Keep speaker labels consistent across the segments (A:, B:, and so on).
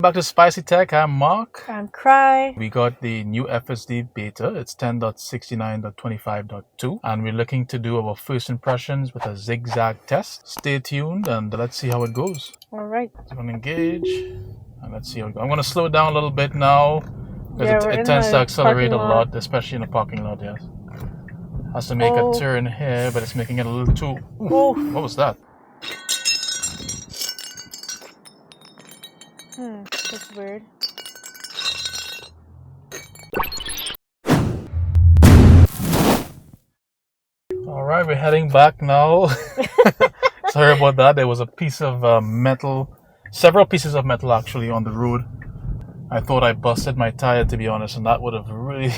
A: Back to Spicy Tech. I'm Mark.
B: I'm Cry.
A: We got the new FSD beta. It's 10.69.25.2, and we're looking to do our first impressions with a zigzag test. Stay tuned and let's see how it goes.
B: All right.
A: So I'm gonna engage and let's see how it goes. I'm gonna slow it down a little bit now because it tends to accelerate a lot, especially in the parking lot. Yes, has to make a turn here, but it's making it a little too. Ooh, what was that?
B: That's weird.
A: All right, we're heading back now. Sorry about that. There was a piece of metal, several pieces of metal actually on the road. I thought I busted my tire, to be honest, and that would have really...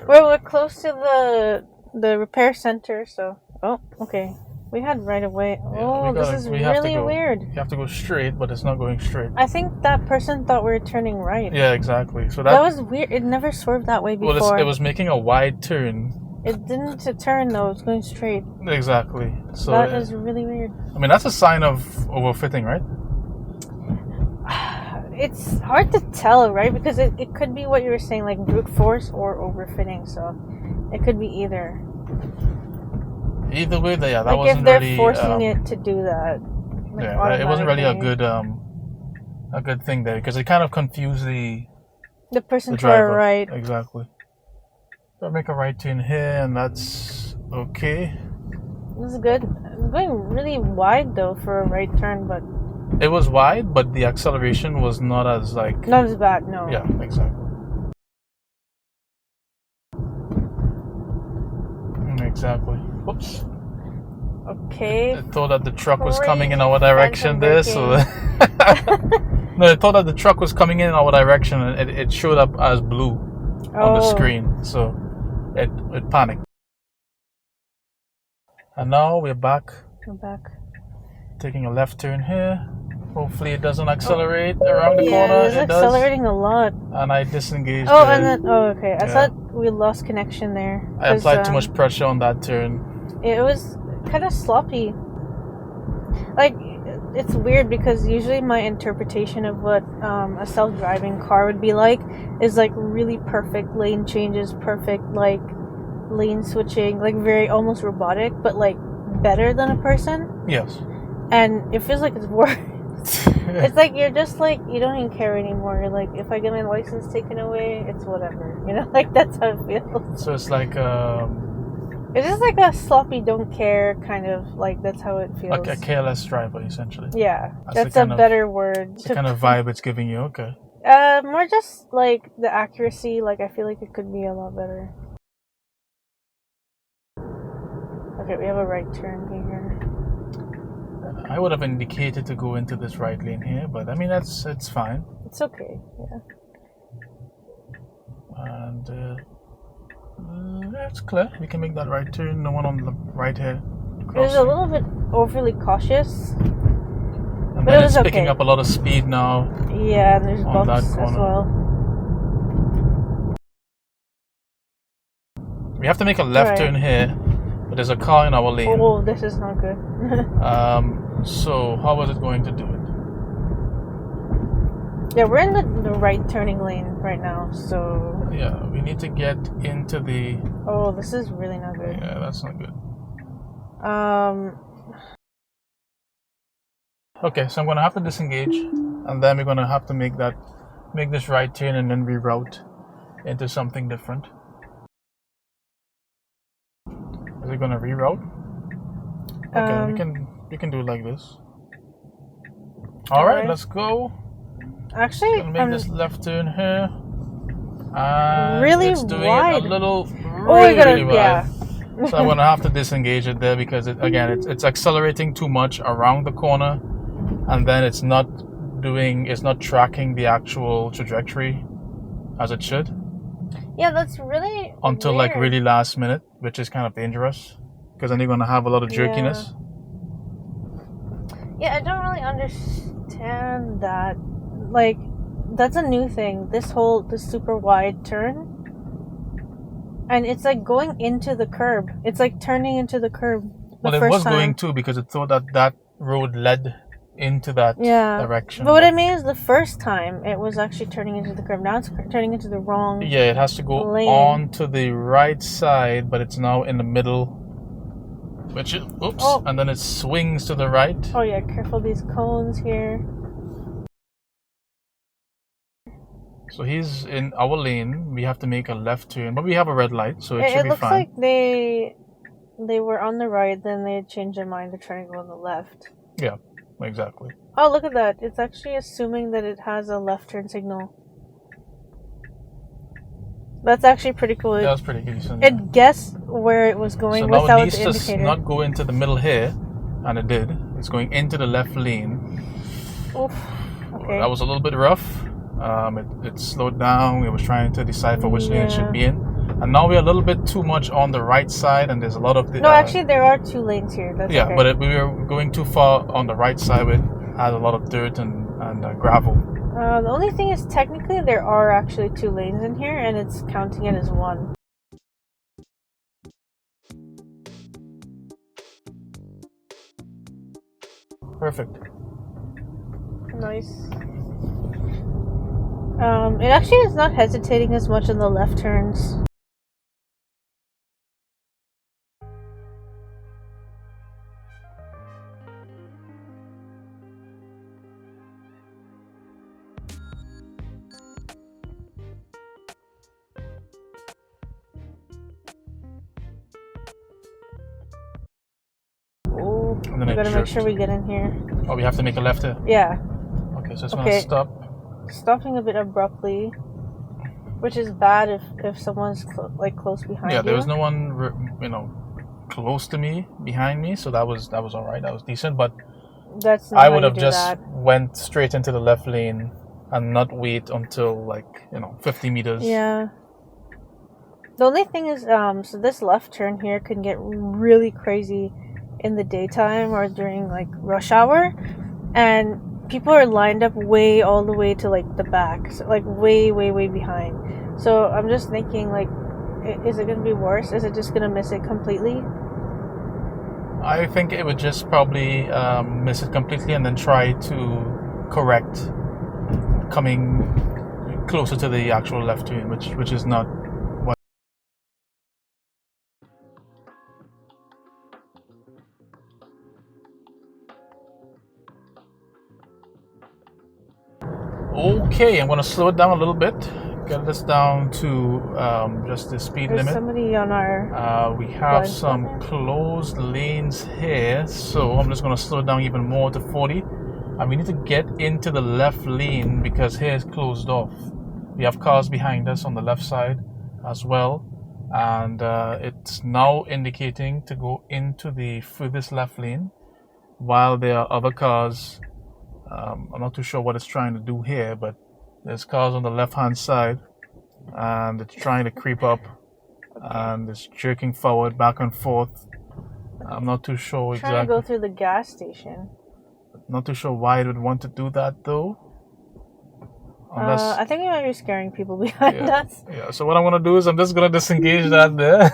B: Well, we're close to the repair center, so... Oh, okay. We had right away. Yeah, this is really weird.
A: You have to go straight, but it's not going straight.
B: I think that person thought we were turning right.
A: Yeah, exactly. So
B: that was weird. It never swerved that way before.
A: Well, it was making a wide turn.
B: It didn't turn though. It's going straight.
A: Exactly. So
B: that is really weird.
A: I mean, that's a sign of overfitting, right?
B: It's hard to tell, right? Because it could be what you were saying, like brute force or overfitting. So it could be either.
A: Either way, yeah, that
B: like
A: wasn't
B: really. If
A: really,
B: they're forcing it to do that. Like
A: yeah, it wasn't really a good thing there because it kind of confused the
B: person to our right.
A: Exactly. So I make a right turn here, and that's okay.
B: This is good. It's going really wide though for a right turn, but
A: it was wide, but the acceleration was not as
B: not as bad. No.
A: Yeah, exactly. Exactly. Whoops.
B: Okay.
A: I thought that the truck was coming in our direction there, so no, I thought that the truck was coming in our direction, and it showed up as blue on the screen, so it panicked. And now we're back.
B: We're back.
A: Taking a left turn here. Hopefully it doesn't accelerate around the corner.
B: It's accelerating a lot.
A: And I disengaged.
B: Okay. I thought we lost connection there.
A: I applied too much pressure on that turn.
B: It was kind of sloppy. Like, it's weird because usually my interpretation of what a self-driving car would be like is like really perfect lane changes, perfect like lane switching, like very almost robotic, but like better than a person.
A: Yes.
B: And it feels like it's worse. It's like you're just like you don't even care anymore. You're like, if I get my license taken away, it's whatever. You know, like that's how it feels.
A: So it's like
B: it's just like a sloppy, don't care kind of like that's how it feels.
A: Like a careless driver, essentially.
B: Yeah, that's a better word.
A: The kind of vibe it's giving you. Okay.
B: More just like the accuracy. Like I feel like it could be a lot better. Okay, we have a right turn here.
A: I would have indicated to go into this right lane here, but I mean it's fine.
B: It's okay, yeah.
A: And it's clear. We can make that right turn. No one on the right here.
B: It was a little bit overly cautious,
A: and then it's picking up a lot of speed now.
B: Yeah, and there's bumps as well.
A: We have to make a left turn here, but there's a car in our lane.
B: Oh, this is not good.
A: So how was it going to do it?
B: Yeah, we're in the right turning lane right now, so...
A: Yeah, we need to get into the...
B: Oh, this is really not good.
A: Yeah, that's not good. Okay, so I'm going to have to disengage, and then we're going to have to make this right turn and then reroute into something different. Is it going to reroute? Okay, we can do it like this. All right, let's go.
B: Actually,
A: make this left turn here. And
B: really
A: it's doing
B: wide.
A: It a little really wide.
B: Yeah.
A: So I'm gonna have to disengage it there because it's accelerating too much around the corner, and then it's not tracking the actual trajectory as it should.
B: Yeah, that's really
A: until
B: weird.
A: Like really last minute, which is kind of dangerous because then you're gonna have a lot of jerkiness.
B: Yeah, I don't really understand that. Like, that's a new thing. This super wide turn, and it's like going into the curb. It's like turning into the curb.
A: Well, it was going to because it thought that road led into that direction.
B: But what I mean is the first time it was actually turning into the curb. Now it's turning into the wrong
A: Yeah, it has to go
B: lane.
A: on to the right side, but it's now in the middle. Which, and then it swings to the right.
B: Oh yeah, careful these cones here.
A: So he's in our lane. We have to make a left turn, but we have a red light, so it should be fine.
B: It looks like they were on the right, then they changed their mind to try and go on the left.
A: Yeah, exactly.
B: Oh, look at that. It's actually assuming that it has a left turn signal. That's actually pretty cool.
A: That was pretty decent.
B: It guessed where it was going
A: without the indicator.
B: So now it needs to
A: not go into the middle here, and it did. It's going into the left lane.
B: Oof. Okay.
A: That was a little bit rough. It slowed down. It was trying to decipher which lane it should be in. And now we're a little bit too much on the right side, and there's a lot of...
B: No, actually, there are 2 lanes here. That's okay.
A: But we were going too far on the right side. It had a lot of dirt and gravel.
B: The only thing is, technically, there are actually 2 lanes in here, and it's counting it as 1.
A: Perfect.
B: Nice. It actually is not hesitating as much in the left turns. Oh, we gotta make sure we get in here.
A: Oh, we have to make a left here?
B: Yeah.
A: Okay, so it's gonna stop.
B: Stopping a bit abruptly, which is bad if someone's close behind you.
A: Yeah, there was no one, close to me, behind me, so that was all right. That was decent, but
B: that's not
A: I would have just went straight into the left lane and not wait until 50 meters.
B: Yeah. The only thing is, so this left turn here can get really crazy in the daytime or during rush hour, and people are lined up all the way to the back, so way behind. So I'm just thinking, is it gonna be worse? Is it just gonna miss it completely?
A: I think it would just probably miss it completely and then try to correct coming closer to the actual left turn, which is not what. Okay, I'm going to slow it down a little bit. Get this down to just the speed limit.
B: There's somebody on our...
A: we have some closed lanes here, so I'm just going to slow it down even more to 40. And we need to get into the left lane because here is closed off. We have cars behind us on the left side as well. And it's now indicating to go into the furthest left lane while there are other cars. I'm not too sure what it's trying to do here, but there's cars on the left hand side and it's trying to creep up and it's jerking forward, back and forth. I'm not too sure exactly.
B: Trying to go through the gas station.
A: Not too sure why it would want to do that though. Unless,
B: I think it might be scaring people behind us.
A: Yeah, so what I'm going to do is I'm just going to disengage that there.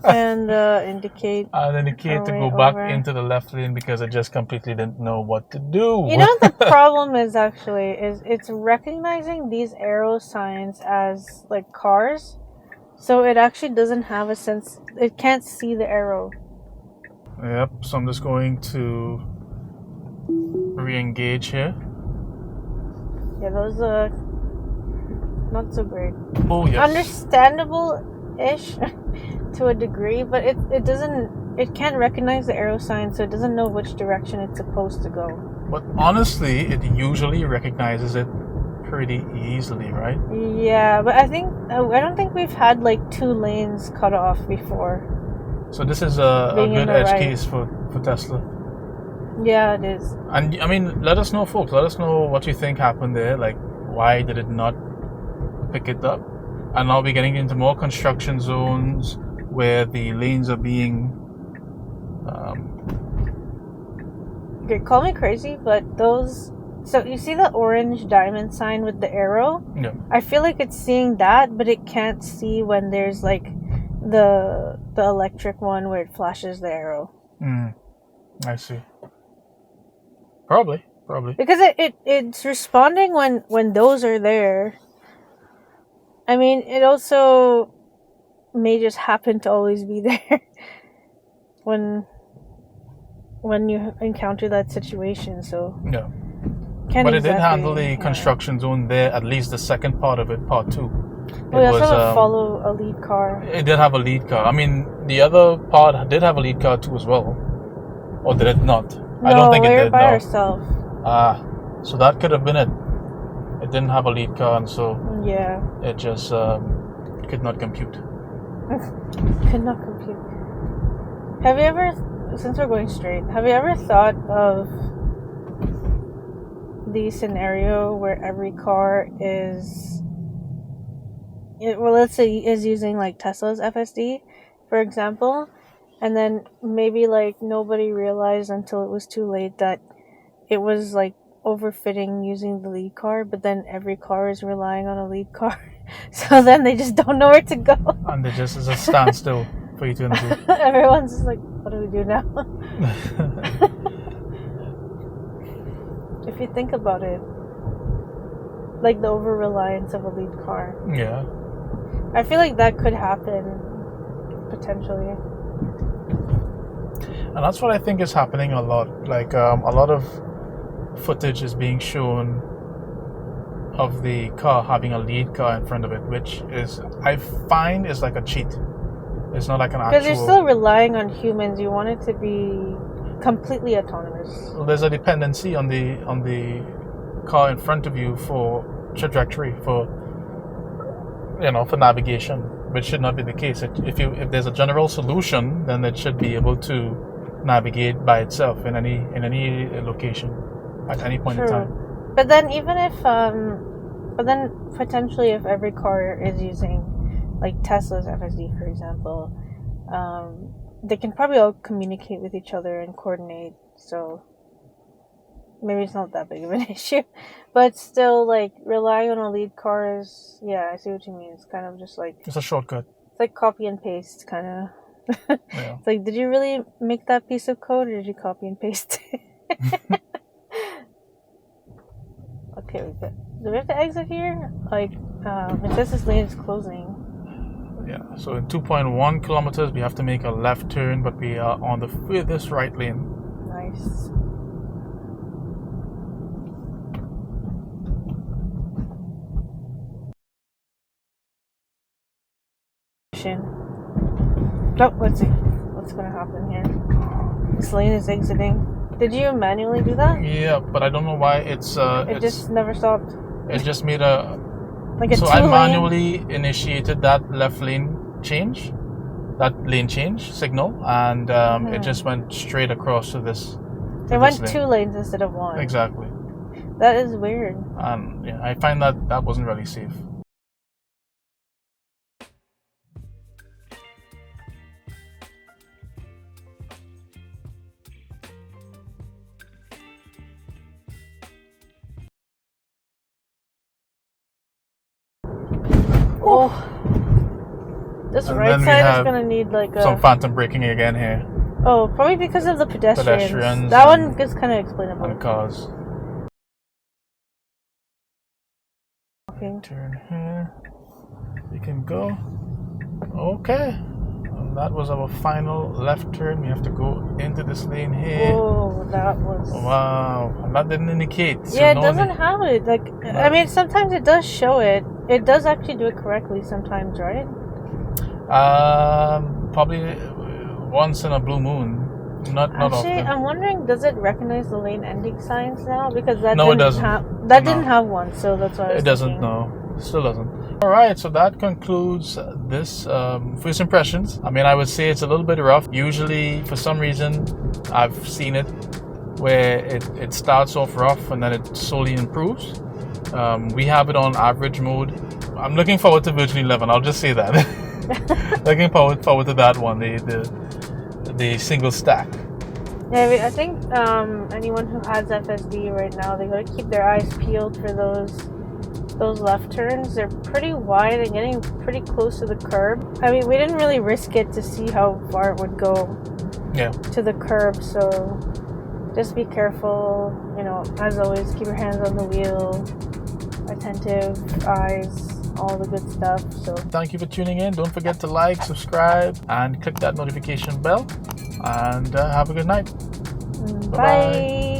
B: And indicate.
A: And indicate to go back into the left lane because I just completely didn't know what to do.
B: You know what the problem is actually? Is it's recognizing these arrow signs as cars. So it actually doesn't have a sense. It can't see the arrow.
A: Yep, so I'm just going to re-engage here.
B: Yeah, those are not so great.
A: Oh yes.
B: Understandable-ish to a degree, but it can't recognize the arrow sign, so it doesn't know which direction it's supposed to go.
A: But honestly, it usually recognizes it pretty easily, right?
B: Yeah, but I don't think we've had 2 lanes cut off before.
A: So this is a good edge case for Tesla.
B: Yeah, it is.
A: And I mean, let us know, folks. Let us know what you think happened there. Why did it not pick it up? And now we're getting into more construction zones where the lanes are being.
B: Okay, call me crazy, but those. So you see the orange diamond sign with the arrow?
A: Yeah.
B: I feel like it's seeing that, but it can't see when there's the electric one where it flashes the arrow.
A: I see. Probably.
B: Because it's responding when those are there. I mean, it also may just happen to always be there when you encounter that situation. So
A: Yeah.
B: can't
A: But it did
B: exactly,
A: handle the construction zone there, at least the second part of it, part 2.
B: We also have to follow a lead car.
A: It did have a lead car. I mean, the other part did have a lead car too as well. Or did it not?
B: No,
A: I don't think it did.
B: We were by ourselves.
A: So that could have been it. It didn't have a lead car, and so
B: yeah,
A: it just could not compute.
B: Could not compute. Have you ever, since we're going straight, have you ever thought of the scenario where every car is, well, let's say is using like Tesla's FSD, for example, and then maybe like nobody realized until it was too late that it was like overfitting using the lead car, but then every car is relying on a lead car, so then they just don't know where to go,
A: and they just is a standstill for you to do.
B: Everyone's just like, what do we do now? If you think about it, like the over reliance of a lead car.
A: Yeah.
B: I feel like that could happen potentially.
A: And that's what I think is happening a lot. Like a lot of footage is being shown of the car having a lead car in front of it, which is, I find, is like a cheat. It's not like an actual...
B: Because you're still relying on humans. You want it to be completely autonomous.
A: Well, there's a dependency on the car in front of you for trajectory, for navigation, which should not be the case. If there's a general solution, then it should be able to navigate by itself in any location at any point in time.
B: But then potentially if every car is using like Tesla's FSD, for example, they can probably all communicate with each other and coordinate. So maybe it's not that big of an issue, but still, like relying on a lead car is, yeah, I see what you mean. It's kind of just like,
A: it's a shortcut.
B: It's like copy and paste, kind of.
A: Yeah.
B: It's like, did you really make that piece of code, or did you copy and paste it? Okay, do we have to exit here? Like, it says this lane is closing.
A: Yeah, so in 2.1 kilometers, we have to make a left turn, but we are on the furthest right lane.
B: Nice. Oh, let's see what's gonna happen here. This lane is exiting. Did you manually do that?
A: Yeah, but I don't know why it
B: just never stopped.
A: It just made a
B: so
A: I manually initiated that left lane change, that lane change signal, and it just went straight across to this.
B: It went 2 lanes instead of 1.
A: Exactly.
B: That is weird.
A: And yeah, I find that wasn't really safe.
B: Oh, this right side is gonna need like
A: some phantom braking again here.
B: Oh, probably because of the pedestrians. That one is kind of explainable.
A: And cars.
B: Okay.
A: Turn here. We can go. Okay. And that was our final left turn. We have to go into this lane here.
B: Oh, that was...
A: Wow. And that didn't indicate.
B: Yeah, it doesn't have it. Like, I mean, sometimes it does show it. It does actually do it correctly sometimes, right?
A: Probably once in a blue moon. Not
B: actually,
A: often.
B: I'm wondering, does it recognize the lane ending signs now? Because that
A: it doesn't.
B: Didn't have one, so that's why I was
A: thinking. No. Still doesn't. Alright, so that concludes this first impressions. I mean, I would say it's a little bit rough. Usually, for some reason, I've seen it where it starts off rough and then it slowly improves. We have it on average mode. I'm looking forward to version 11, I'll just say that. Looking forward to that one, the single stack.
B: Yeah, I think anyone who has FSD right now, they gotta keep their eyes peeled for those left turns. They're pretty wide and getting pretty close to the curb. I mean, we didn't really risk it to see how far it would go to the curb, so just be careful. You know, as always, keep your hands on the wheel, attentive eyes, all the good stuff. So
A: thank you for tuning in. Don't forget to like, subscribe, and click that notification bell. And have a good night.
B: Bye.